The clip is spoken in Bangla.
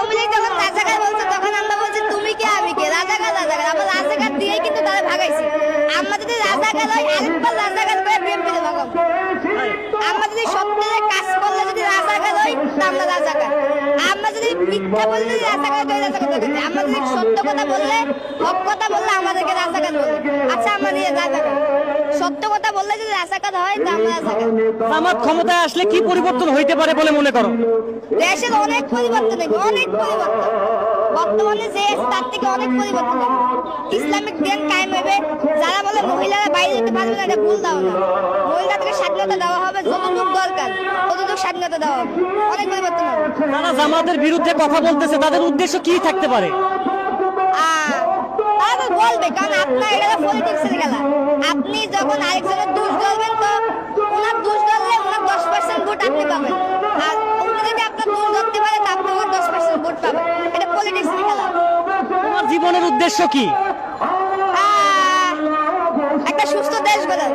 আওয়ামী লীগ যখন রাজাকার বলছে তখন আমরা বলছি তুমি কে আমি কে, রাজাকার রাজাকার। আমরা রাজাকার দিয়েই কিন্তু তারা ভাগাইছি। আমরা যদি রাজাকার হয় আরেকবার রাজাকার করে বিএনপিতে ভাগাবো। আমরা যদি সত্যের কাজ করলে যদি রাজাকার হই তা আমরা রাজাকার। আমরা যদি মিথ্যা বললে যদি রাজাকার হই রাজাকার দরকার নেই। আমরা যদি সত্য কথা বললে হক কথা বললে আমাদেরকে রাজাকার বলে। আচ্ছা আমরা নিয়ে রাজাকার, সত্য কথা বললে যদি রাজাকার হয় তা আমরা রাজাকার। জামাত ক্ষমতায় আসলে কি পরিবর্তন হইতে পারে বলে মনে করো? দেশের অনেক পরিবর্তন হবে, অনেক পরিবর্তন। বর্তমানে যে তার থেকে অনেক পরিবর্তন হবে। ইসলামিক দেন কায়েম হবে। যারা বলে মহিলারা বাইরে যেতে পারবে না, এটা ভুল ধারণা। মহিলাদেরকে স্বাধীনতা দেওয়া হবে, যতটুকু দরকার ততটুকু স্বাধীনতা দেওয়া হবে। অনেক পরিবর্তন হবে। যারা জামাতের বিরুদ্ধে কথা বলতেছে তাদের উদ্দেশ্য কি থাকতে পারে? তারা তো বলবে, কারণ আপনার এটা পলিটিক্সের খেলা। আপনি যখন আরেকজনের দোষ ধরবেন তো ওনার দোষ ধরলে ওনার 10% ভোট আপনি পাবেন, আর উনি যদি আপনার দোষ ধরতে পারে তা আপনি ওনার 10% ভোট পাবেন। এটা পলিটিক্সের খেলা। তোমার জীবনের উদ্দেশ্য কি? একটা সুস্থ দেশ গড়া।